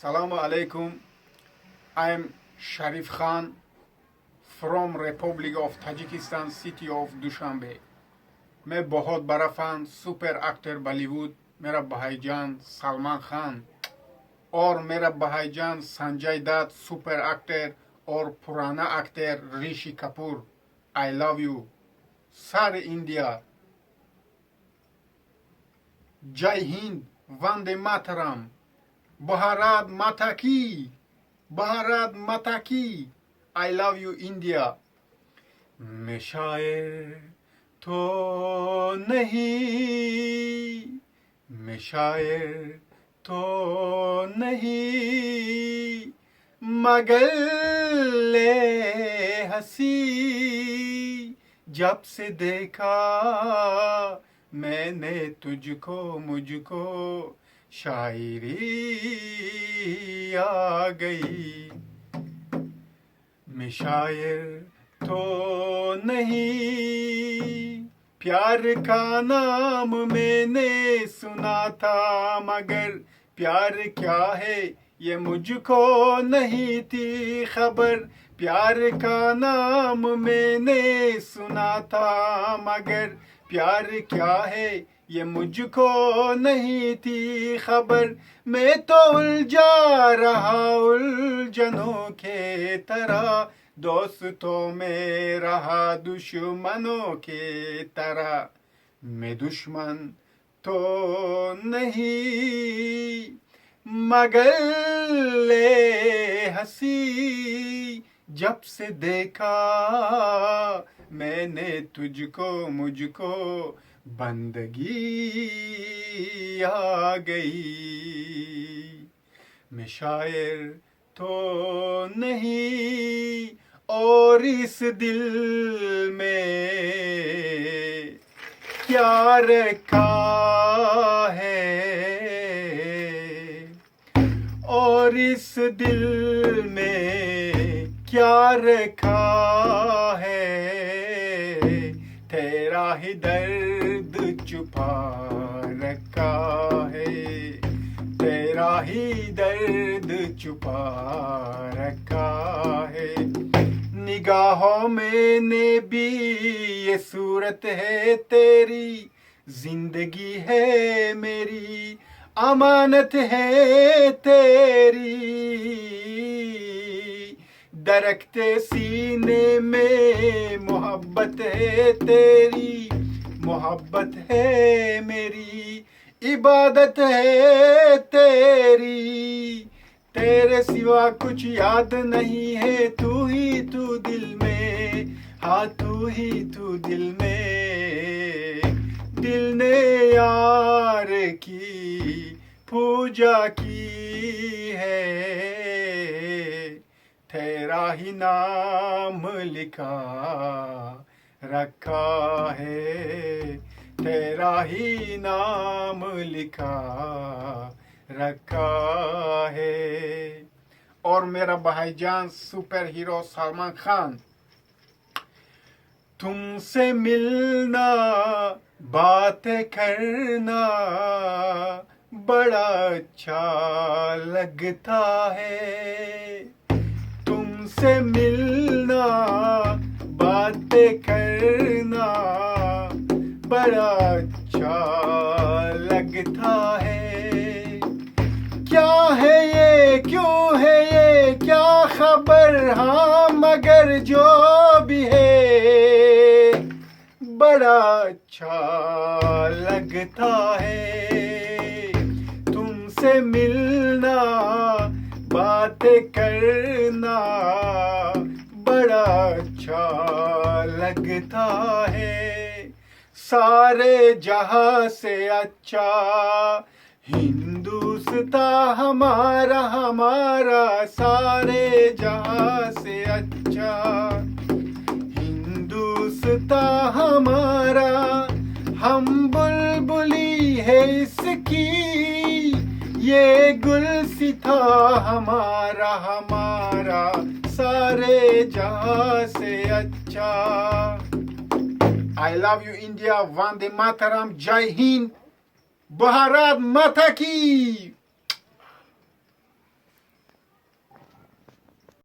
Assalamu alaikum. I am Sharif Khan from Republic of Tajikistan, city of Dushanbe. मैं बहुत बड़ा fan super actor Bollywood मेरा भाईजान सलमान खान और मेरा भाईजान संजय दत्त सुपर एक्टर और पुराना actor Rishi Kapoor. I love you सारे इंडिया. जय हिंद, वंदे मातरम, भारत माता की, भारत माता की. आई लव यू इंडिया. मैं शायर तो नहीं, मैं शायर तो नहीं, मगर ले हंसी जब से देखा मैंने तुझको मुझको शायरी आ गई. मैं शायर तो नहीं, प्यार का नाम मैंने सुना था, मगर प्यार क्या है ये मुझको नहीं थी खबर. प्यार का नाम मैंने सुना था, मगर प्यार क्या है ये मुझको नहीं थी खबर. मैं तो उलझा रहा उलझनों के तरह, दोस्तों में रहा दुश्मनों के तरह. मैं दुश्मन तो नहीं, मगर ले हंसी जब से देखा मैंने तुझको मुझको बंदगी आ गई. मैं शायर तो नहीं और इस दिल में क्या रखा है, और इस दिल में क्या रखा है, तेरा ही दर्द छुपा रखा है, तेरा ही दर्द छुपा रखा है. निगाहों में ने भी ये सूरत है तेरी, जिंदगी है मेरी अमानत है तेरी. दरकते सीने में मोहब्बत है तेरी, मोहब्बत है मेरी इबादत है तेरी. तेरे सिवा कुछ याद नहीं है, तू ही तू दिल में, हाँ तू ही तू दिल में. दिल ने यार की पूजा की है, तेरा ही नाम लिखा रखा है, तेरा ही नाम लिखा रखा है. और मेरा भाईजान सुपर हीरो सलमान खान. तुमसे मिलना बातें करना बड़ा अच्छा लगता है. तुमसे मिलना बातें करना बड़ा अच्छा लगता है. क्या है ये, क्यों है ये, क्या खबर, हाँ मगर जो भी है बड़ा अच्छा लगता है. तुमसे मिलना बातें करना बड़ा अच्छा लगता है. सारे जहां से अच्छा हिंदुस्तान हमारा, हमारा सारे जहां से अच्छा हिंदुस्तान हमारा. हम बुलबुली है इसकी, ये गुलसिता हमारा, हमारा सारे जहां से अच्छा. I love you India. वंदे मातरम. जय हिंद, भारत माता की.